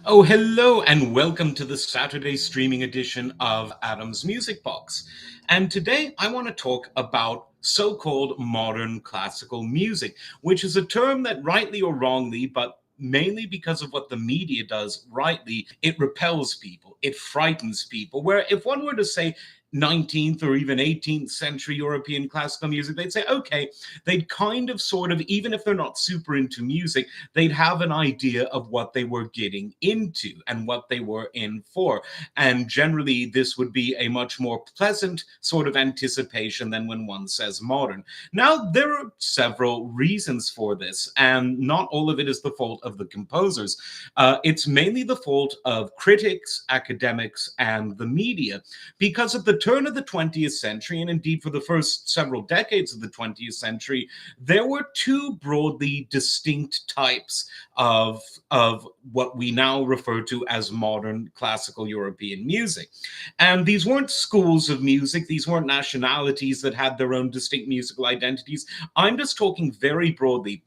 Oh, hello, and welcome to the Saturday streaming edition of Adam's Music Box. And today I want to talk about so called modern classical music, which is a term that, rightly or wrongly, but mainly because of what the media does rightly, it repels people, it frightens people. Where if one were to say 19th or even 18th century European classical music, they'd say, okay, they'd kind of sort of, even if they're not super into music, they'd have an idea of what they were getting into and what they were in for. And generally, this would be a much more pleasant sort of anticipation than when one says modern. Now, there are several reasons for this, and not all of it is the fault of the composers. It's mainly the fault of critics, academics, and the media, because at the turn of the 20th century, and indeed for the first several decades of the 20th century, there were two broadly distinct types of what we now refer to as modern classical European music. And these weren't schools of music, these weren't nationalities that had their own distinct musical identities. I'm just talking very broadly.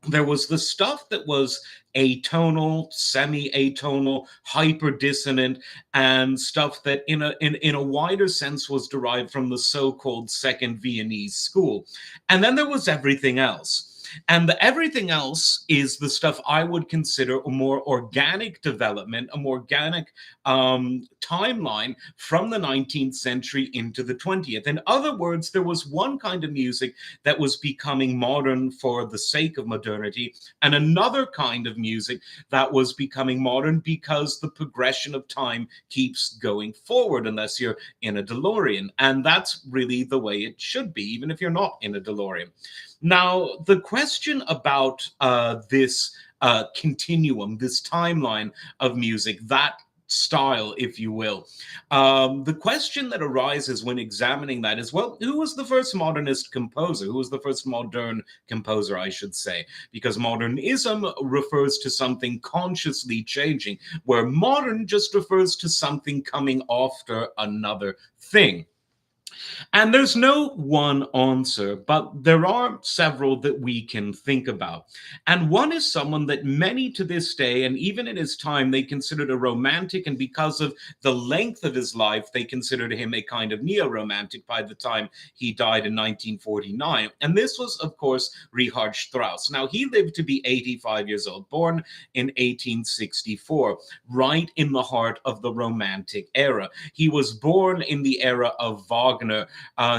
There was the stuff that was atonal, semi-atonal, hyper-dissonant, and stuff that in a wider sense was derived from the so-called Second Viennese School. And then there was everything else. And the everything else is the stuff I would consider a more organic development, a more organic timeline from the 19th century into the 20th. In other words, there was one kind of music that was becoming modern for the sake of modernity, and another kind of music that was becoming modern because the progression of time keeps going forward, unless you're in a DeLorean. And that's really the way it should be, even if you're not in a DeLorean. Now, the question about this continuum, this timeline of music, that style, if you will. The question that arises when examining that is, well, who was the first modernist composer? Who was the first modern composer, I should say? Because modernism refers to something consciously changing, where modern just refers to something coming after another thing. And there's no one answer, but there are several that we can think about. And one is someone that many to this day, and even in his time, they considered a romantic. And because of the length of his life, they considered him a kind of neo romantic by the time he died in 1949. And this was, of course, Richard Strauss. Now, he lived to be 85 years old, born in 1864, right in the heart of the Romantic era. He was born in the era of Wagner.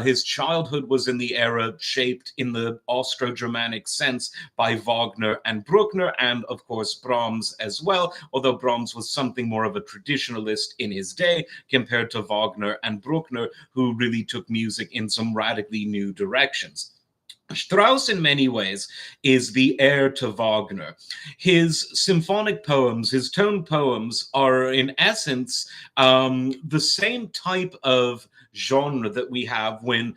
His childhood was in the era shaped in the Austro-Germanic sense by Wagner and Bruckner, and of course Brahms as well, although Brahms was something more of a traditionalist in his day compared to Wagner and Bruckner, who really took music in some radically new directions. Strauss, in many ways, is the heir to Wagner. His symphonic poems, his tone poems, are in essence the same type of genre that we have when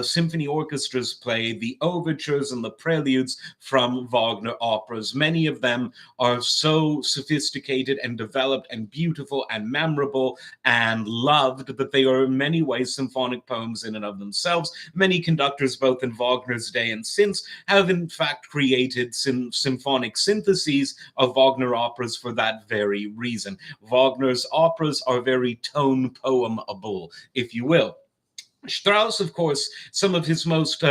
symphony orchestras play the overtures and the preludes from Wagner operas. Many of them are so sophisticated and developed and beautiful and memorable and loved that they are in many ways symphonic poems in and of themselves. Many conductors, both in Wagner's day and since, have in fact created symphonic syntheses of Wagner operas for that very reason. Wagner's operas are very tone poemable, if you will. Strauss, of course, some of his most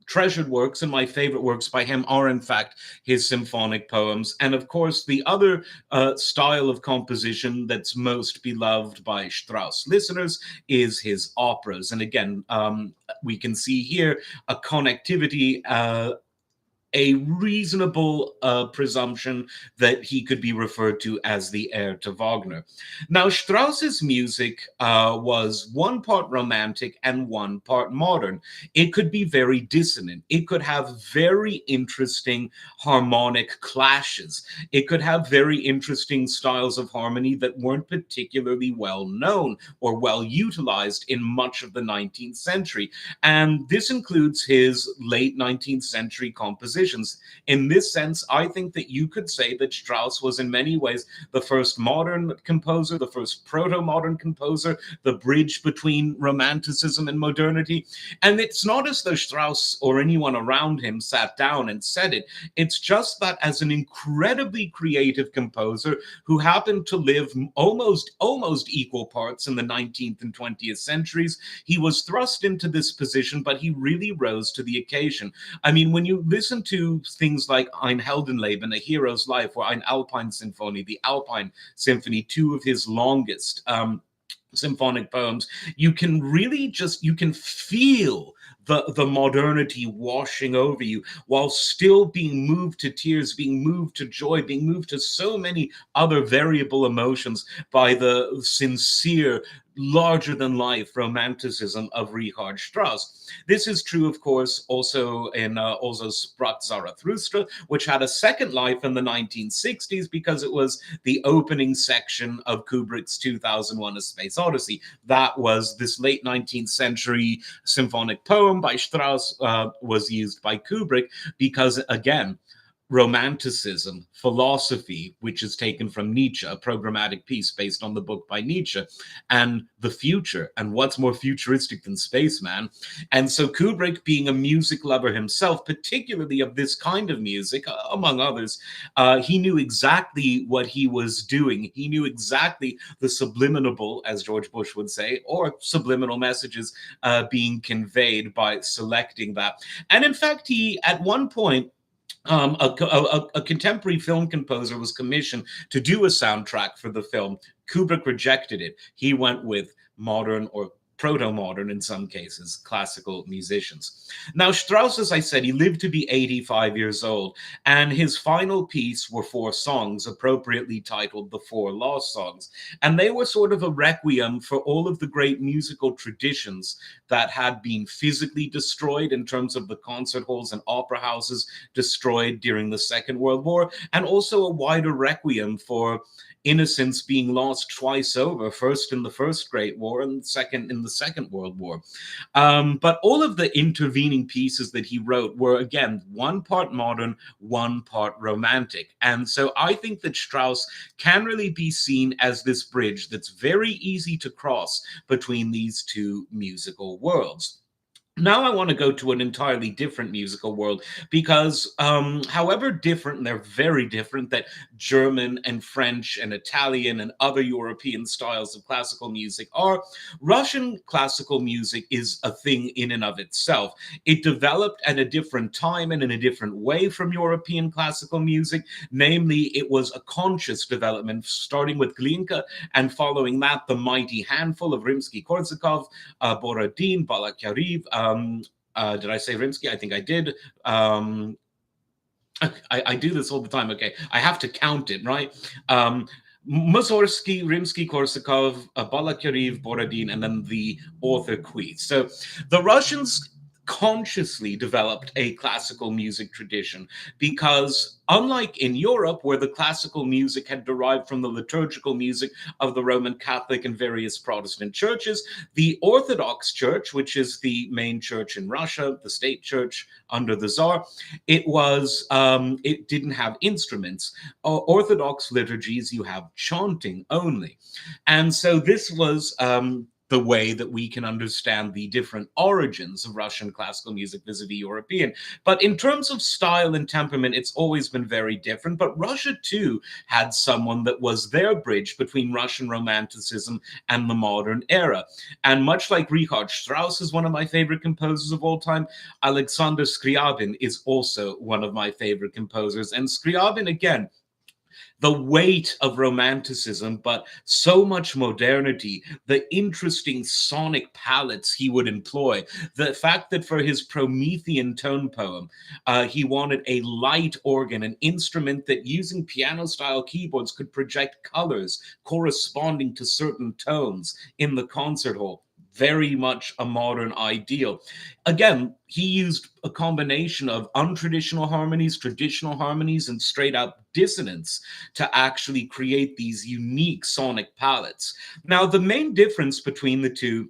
treasured works and my favorite works by him are, in fact, his symphonic poems. And of course, the other style of composition that's most beloved by Strauss listeners is his operas. And again, we can see here a connectivity. A reasonable presumption that he could be referred to as the heir to Wagner. Now, Strauss's music was one part romantic and one part modern. It could be very dissonant. It could have very interesting harmonic clashes. It could have very interesting styles of harmony that weren't particularly well known or well utilized in much of the 19th century. And this includes his late 19th century compositions compositions. In this sense, I think that you could say that Strauss was in many ways the first modern composer, the first proto-modern composer, the bridge between romanticism and modernity. And it's not as though Strauss or anyone around him sat down and said it. It's just that as an incredibly creative composer who happened to live almost equal parts in the 19th and 20th centuries, he was thrust into this position, but he really rose to the occasion. I mean, when you listen to things like Ein Heldenleben, A Hero's Life, or Ein Alpine Symphony, the Alpine Symphony, two of his longest symphonic poems, you can really just, you can feel the modernity washing over you while still being moved to tears, being moved to joy, being moved to so many other variable emotions by the sincere, larger than life romanticism of Richard Strauss. This is true, of course, also in Also Sprach Zarathustra, which had a second life in the 1960s because it was the opening section of Kubrick's 2001: A Space Odyssey. That was this late 19th century symphonic poem by Strauss, was used by Kubrick because, again, romanticism, philosophy, which is taken from Nietzsche, a programmatic piece based on the book by Nietzsche, and the future. And what's more futuristic than space, man? And so Kubrick, being a music lover himself, particularly of this kind of music, among others, he knew exactly what he was doing. He knew exactly the subliminal, as George Bush would say, or subliminal messages being conveyed by selecting that. And in fact, he, at one point, a contemporary film composer was commissioned to do a soundtrack for the film. Kubrick rejected it. He went with modern, or proto-modern in some cases, classical musicians. Now, Strauss, as I said, he lived to be 85 years old, and his final piece were 4 songs, appropriately titled The Four Lost Songs. And they were sort of a requiem for all of the great musical traditions that had been physically destroyed in terms of the concert halls and opera houses destroyed during the Second World War, and also a wider requiem for innocence being lost twice over, first in the First Great War and second in the Second World War. But all of the intervening pieces that he wrote were, again, one part modern, one part romantic. And so I think that Strauss can really be seen as this bridge that's very easy to cross between these two musical worlds. Now I want to go to an entirely different musical world because, however different, and they're very different, that German and French and Italian and other European styles of classical music are, Russian classical music is a thing in and of itself. It developed at a different time and in a different way from European classical music. Namely, it was a conscious development, starting with Glinka and following that the mighty handful of Rimsky-Korsakov, Borodin, Balakirev. Did I say Rimsky? I think I did. I do this all the time. Okay, I have to count it, right? Mussorgsky, Rimsky-Korsakov, Balakirev, Borodin, and then the author Kuiz. So the Russians consciously developed a classical music tradition because, unlike in Europe, where the classical music had derived from the liturgical music of the Roman Catholic and various Protestant churches, the Orthodox Church, which is the main church in Russia, the state church under the Tsar, it didn't have instruments. Orthodox liturgies, you have chanting only. And so this was the way that we can understand the different origins of Russian classical music vis-a-vis European. But in terms of style and temperament, it's always been very different. But Russia, too, had someone that was their bridge between Russian Romanticism and the modern era. And much like Richard Strauss is one of my favorite composers of all time, Alexander Scriabin is also one of my favorite composers. And Scriabin, again, the weight of romanticism, but so much modernity, the interesting sonic palettes he would employ, the fact that for his Promethean tone poem, he wanted a light organ, an instrument that using piano-style keyboards could project colors corresponding to certain tones in the concert hall. Very much a modern ideal. Again, he used a combination of untraditional harmonies, traditional harmonies, and straight up dissonance to actually create these unique sonic palettes. Now, the main difference between the two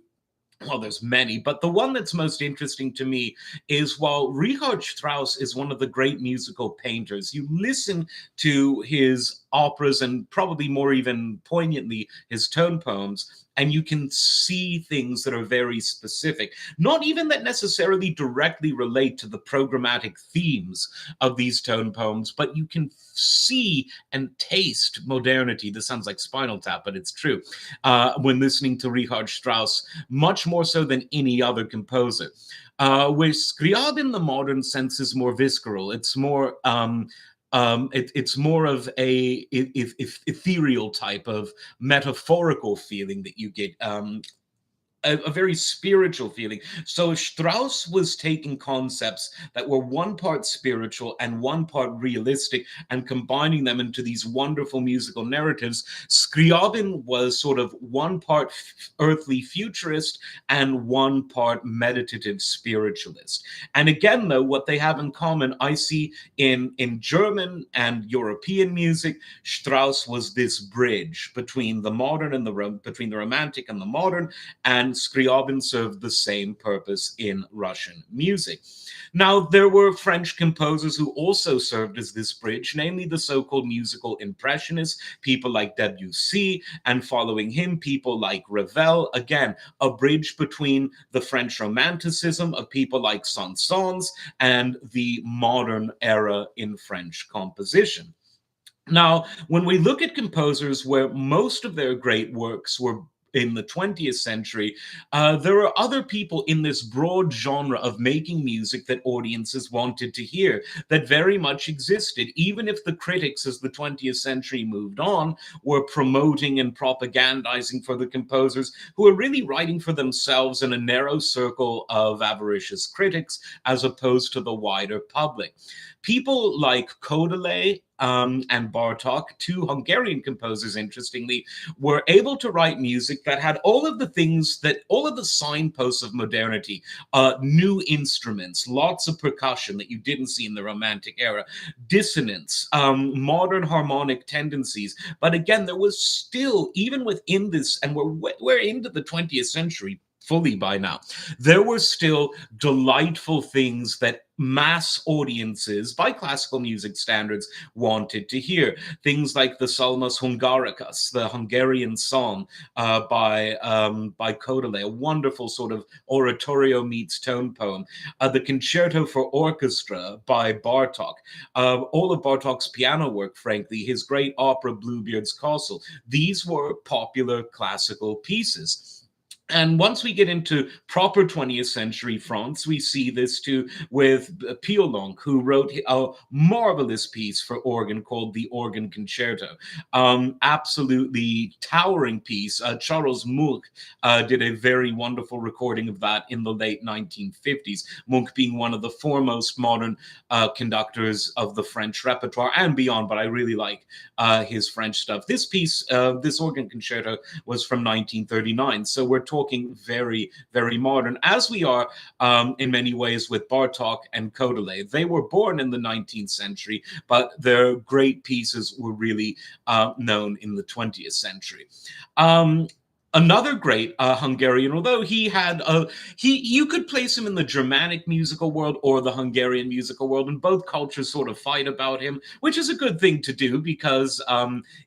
Well, there's many, but the one that's most interesting to me is while Richard Strauss is one of the great musical painters, you listen to his operas and probably more even poignantly his tone poems, and you can see things that are very specific, not even that necessarily directly relate to the programmatic themes of these tone poems, but you can see and taste modernity. This sounds like Spinal Tap, but it's true. When listening to Richard Strauss, much more so than any other composer. Where Scriabin, the modern sense, is more visceral. It's more it's more of a ethereal type of metaphorical feeling that you get. A very spiritual feeling. So Strauss was taking concepts that were one part spiritual and one part realistic and combining them into these wonderful musical narratives. Scriabin was sort of one part earthly futurist and one part meditative spiritualist. And again, though, what they have in common, I see in German and European music, Strauss was this bridge between the modern and between the romantic and the modern, and Scriabin served the same purpose in Russian music. Now, there were French composers who also served as this bridge, namely the so-called musical impressionists, people like Debussy, and following him, people like Ravel. Again, a bridge between the French Romanticism of people like Saint-Saëns and the modern era in French composition. Now, when we look at composers where most of their great works were in the 20th century, there are other people in this broad genre of making music that audiences wanted to hear that very much existed, even if the critics, as the 20th century moved on, were promoting and propagandizing for the composers who were really writing for themselves in a narrow circle of avaricious critics as opposed to the wider public. People like Kodály and Bartók, two Hungarian composers, interestingly, were able to write music that had all of the things that, all of the signposts of modernity, new instruments, lots of percussion that you didn't see in the Romantic era, dissonance, modern harmonic tendencies. But again, there was still, even within this, and we're into the 20th century fully by now, there were still delightful things that mass audiences, by classical music standards, wanted to hear. Things like the Psalmos Hungaricus, the Hungarian song by Kodály, a wonderful sort of oratorio meets tone poem. The Concerto for Orchestra by Bartók. All of Bartók's piano work, frankly, his great opera Bluebeard's Castle. These were popular classical pieces. And once we get into proper 20th century France, we see this too with Piolonc, who wrote a marvelous piece for organ called the Organ Concerto. Absolutely towering piece. Charles Munch did a very wonderful recording of that in the late 1950s. Munch being one of the foremost modern conductors of the French repertoire and beyond, but I really like his French stuff. This piece, this Organ Concerto, was from 1939. So we're talking very, very modern, as we are in many ways with Bartók and Kodály. They were born in the 19th century, but their great pieces were really known in the 20th century. Another great Hungarian, although you could place him in the Germanic musical world or the Hungarian musical world, and both cultures sort of fight about him, which is a good thing to do because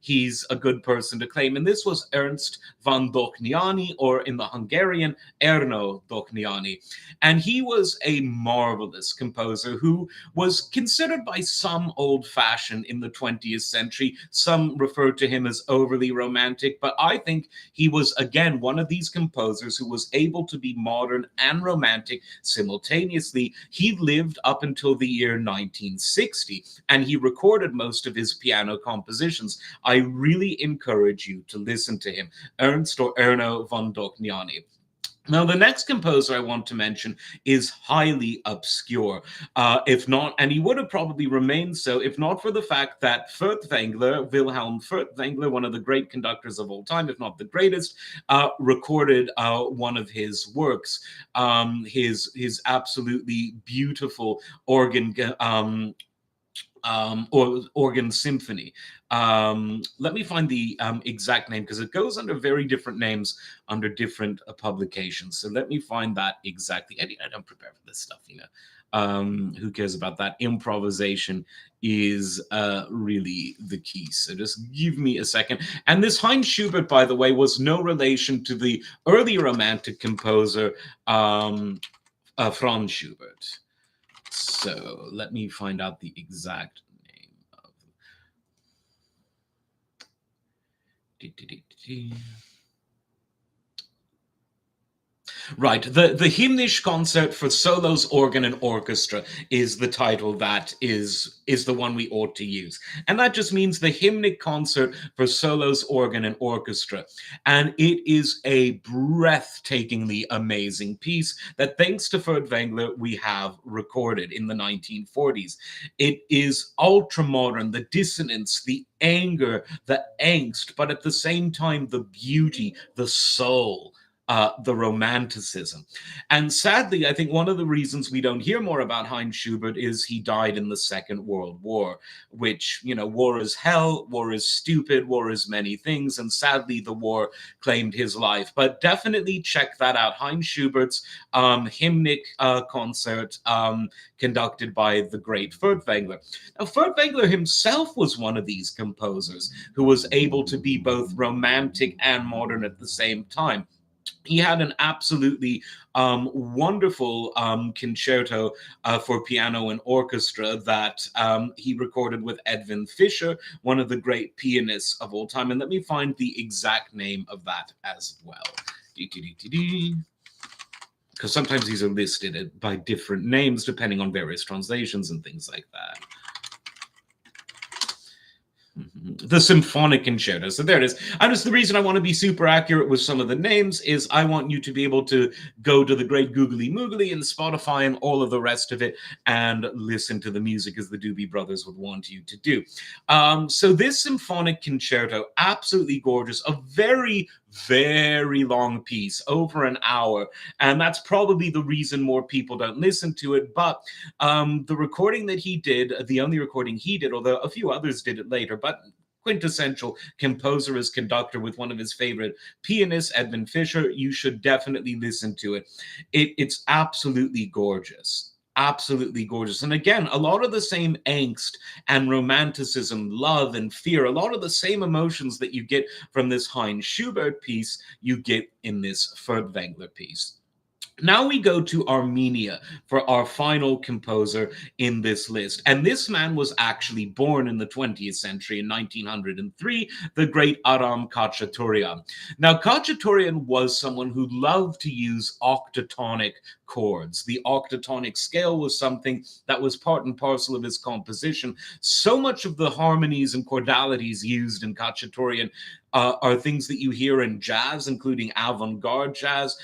he's a good person to claim. And this was Ernst von Dohnányi, or in the Hungarian, Ernő Dohnányi. And he was a marvelous composer who was considered by some old-fashioned in the 20th century. Some referred to him as overly romantic, but I think he was, again, one of these composers who was able to be modern and romantic simultaneously. He lived up until the year 1960, and he recorded most of his piano compositions. I really encourage you to listen to him, Ernst or Ernő von Dohnányi. Now, the next composer I want to mention is highly obscure, if not, and he would have probably remained so if not for the fact that Furtwängler, Wilhelm Furtwängler, one of the great conductors of all time, if not the greatest, recorded one of his works, his absolutely beautiful organ or organ symphony. Let me find the exact name because it goes under very different names under different publications. So let me find that exactly. I don't prepare for this stuff, you know. Who cares about that? Improvisation is really the key. So just give me a second. And this Heinz Schubert, by the way, was no relation to the early Romantic composer Franz Schubert. So let me find out the exact name of. Right. The Hymnisch Concert for Solos, Organ, and Orchestra is the title that is the one we ought to use. And that just means the Hymnic Concert for Solos, Organ, and Orchestra. And it is a breathtakingly amazing piece that, thanks to Furtwängler, we have recorded in the 1940s. It is ultra modern, the dissonance, the anger, the angst, but at the same time, the beauty, the soul, the romanticism. And sadly, I think one of the reasons we don't hear more about Heinz Schubert is he died in the Second World War, which, you know, war is hell, war is stupid, war is many things, and sadly, the war claimed his life. But definitely check that out. Heinz Schubert's hymnic concert conducted by the great Furtwängler. Now, Furtwängler himself was one of these composers who was able to be both romantic and modern at the same time. He had an absolutely wonderful concerto for piano and orchestra that he recorded with Edwin Fischer, one of the great pianists of all time. And let me find the exact name of that as well. Because sometimes these are listed by different names depending on various translations and things like that. The symphonic concerto. So there it is. And just the reason I want to be super accurate with some of the names is I want you to be able to go to the great Googly Moogly and Spotify and all of the rest of it and listen to the music as the Doobie Brothers would want you to do. So this symphonic concerto, absolutely gorgeous, a very, very long piece, over an hour. And that's probably the reason more people don't listen to it. But the recording that he did, the only recording he did, although a few others did it later, but quintessential composer as conductor with one of his favorite pianists, Edwin Fischer, you should definitely listen to it. It's absolutely gorgeous. Absolutely gorgeous. And again, a lot of the same angst and romanticism, love and fear, a lot of the same emotions that you get from this Heinz Schubert piece, you get in this Furtwängler piece. Now we go to Armenia for our final composer in this list. And this man was actually born in the 20th century in 1903, the great Aram Khachaturian. Now, Khachaturian was someone who loved to use octatonic chords. The octatonic scale was something that was part and parcel of his composition. So much of the harmonies and chordalities used in Khachaturian are things that you hear in jazz, including avant-garde jazz.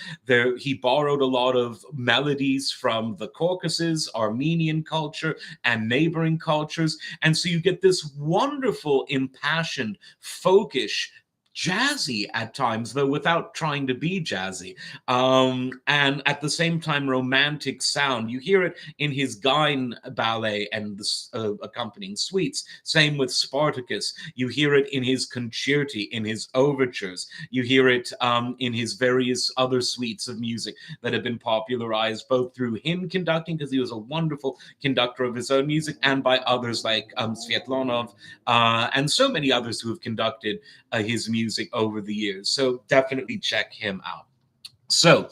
He borrowed a lot of melodies from the Caucasus, Armenian culture, and neighboring cultures. And so you get this wonderful, impassioned, folkish, jazzy at times, though without trying to be jazzy, and at the same time romantic sound. You hear it in his Gain ballet and the accompanying suites. Same with Spartacus. You hear it in his concerti, in his overtures. You hear it in his various other suites of music that have been popularized both through him conducting, because he was a wonderful conductor of his own music, and by others like Sviatlanov and so many others who have conducted his music over the years. So definitely check him out. So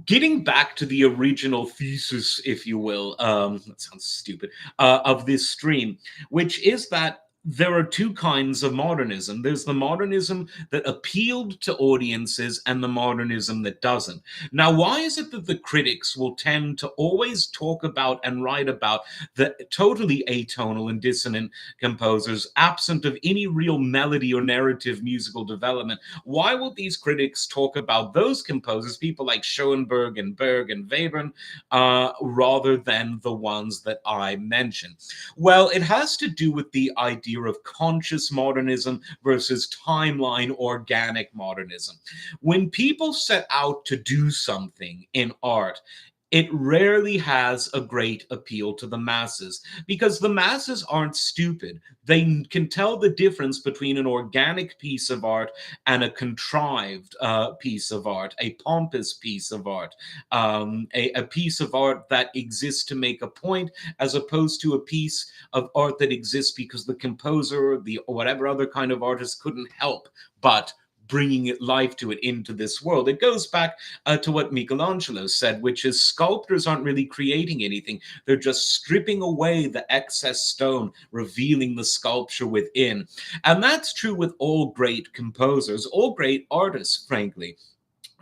getting back to the original thesis, if you will, that sounds stupid, of this stream, which is that there are two kinds of modernism. There's the modernism that appealed to audiences and the modernism that doesn't. Now, why is it that the critics will tend to always talk about and write about the totally atonal and dissonant composers, absent of any real melody or narrative musical development? Why will these critics talk about those composers, people like Schoenberg and Berg and Webern, rather than the ones that I mentioned? Well, it has to do with the idea of conscious modernism versus timeline organic modernism. When people set out to do something in art, it rarely has a great appeal to the masses because the masses aren't stupid. They can tell the difference between an organic piece of art and a contrived piece of art, a pompous piece of art, a piece of art that exists to make a point, as opposed to a piece of art that exists because the composer, the whatever other kind of artist couldn't help but bringing it life to it into this world. It goes back to what Michelangelo said, which is sculptors aren't really creating anything. They're just stripping away the excess stone, revealing the sculpture within. And that's true with all great composers, all great artists, frankly.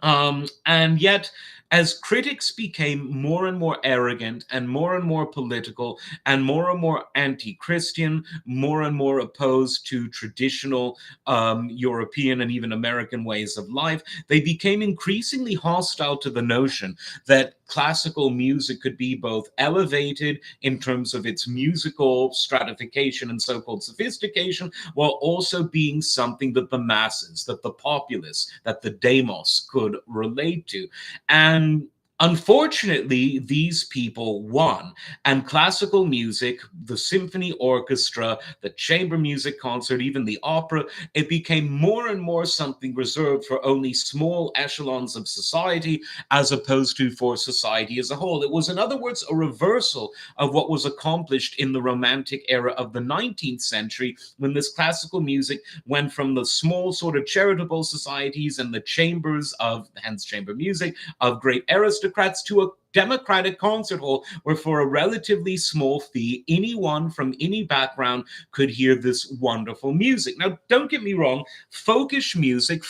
And yet, as critics became more and more arrogant and more political and more anti Christian, more and more opposed to traditional European and even American ways of life, they became increasingly hostile to the notion that classical music could be both elevated in terms of its musical stratification and so called sophistication, while also being something that the masses, that the populace, that the demos could relate to. And unfortunately, these people won. And classical music, the symphony orchestra, the chamber music concert, even the opera, it became more and more something reserved for only small echelons of society as opposed to for society as a whole. It was, in other words, a reversal of what was accomplished in the Romantic era of the 19th century, when this classical music went from the small sort of charitable societies and the chambers of, hence chamber music, of great aristocrats to a democratic concert hall where for a relatively small fee anyone from any background could hear this wonderful music. Now, don't get me wrong, folk music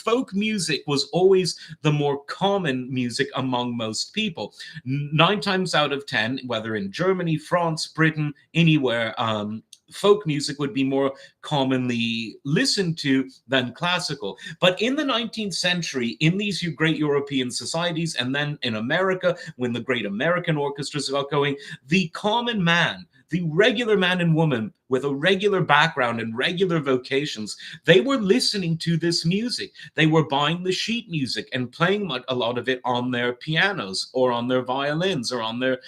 was always the more common music among most people. 9 times out of 10, whether in Germany, France, Britain, anywhere, folk music would be more commonly listened to than classical. But in the 19th century, in these great European societies, and then in America, when the great American orchestras got going, the common man, the regular man and woman with a regular background and regular vocations, they were listening to this music. They were buying the sheet music and playing a lot of it on their pianos or on their violins or on their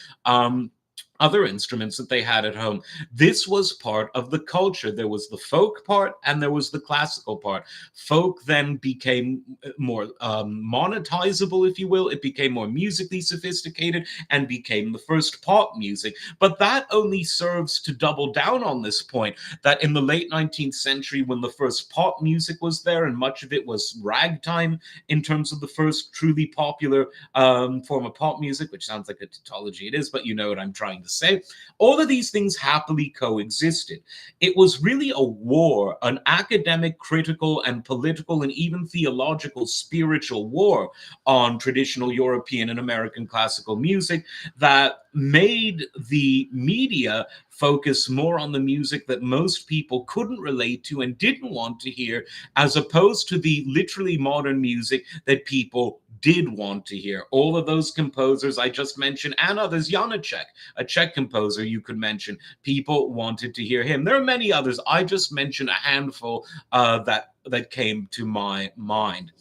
other instruments that they had at home. This was part of the culture. There was the folk part and there was the classical part. Folk then became more monetizable, if you will. It became more musically sophisticated and became the first pop music. But that only serves to double down on this point that in the late 19th century, when the first pop music was there, and much of it was ragtime in terms of the first truly popular form of pop music, which sounds like a tautology, it is, but you know what I'm trying to say. All of these things happily coexisted. It was really a war, an academic, critical, and political, and even theological, spiritual war on traditional European and American classical music that made the media focus more on the music that most people couldn't relate to and didn't want to hear, as opposed to the literally modern music that people did want to hear. All of those composers I just mentioned, and others, Janacek, a Czech composer you could mention, people wanted to hear him. There are many others. I just mentioned a handful that came to my mind.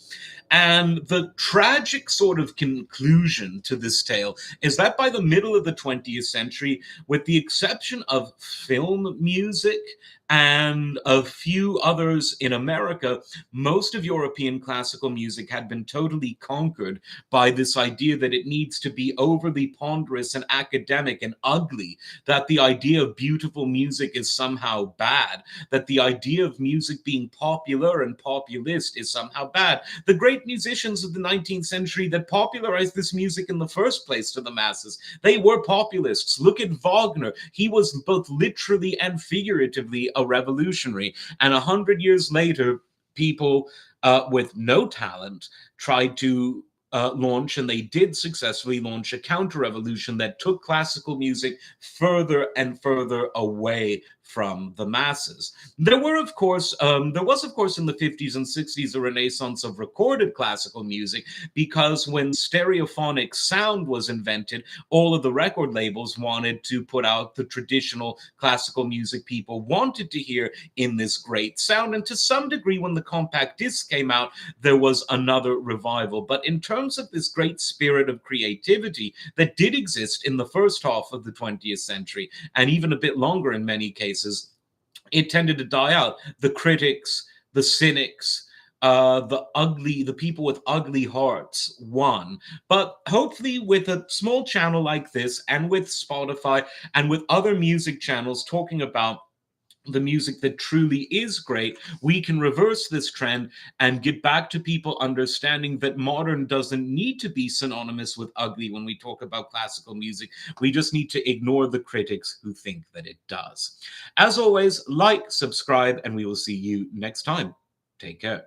And the tragic sort of conclusion to this tale is that by the middle of the 20th century, with the exception of film music and a few others in America, most of European classical music had been totally conquered by this idea that it needs to be overly ponderous and academic and ugly, that the idea of beautiful music is somehow bad, that the idea of music being popular and populist is somehow bad. The great musicians of the 19th century that popularized this music in the first place to the masses, they were populists. Look at Wagner. He was both literally and figuratively a revolutionary. And 100 years later, people with no talent tried to launch, and they did successfully launch, a counter revolution that took classical music further and further away from the masses. There was, of course, in the 50s and 60s a renaissance of recorded classical music, because when stereophonic sound was invented, all of the record labels wanted to put out the traditional classical music people wanted to hear in this great sound. And to some degree, when the compact disc came out, there was another revival. But in terms of this great spirit of creativity that did exist in the first half of the 20th century, and even a bit longer in many cases, it tended to die out. The critics, the cynics, the people with ugly hearts won. But hopefully, with a small channel like this, and with Spotify, and with other music channels talking about the music that truly is great, we can reverse this trend and get back to people understanding that modern doesn't need to be synonymous with ugly when we talk about classical music. We just need to ignore the critics who think that it does. As always, like, subscribe, and we will see you next time. Take care.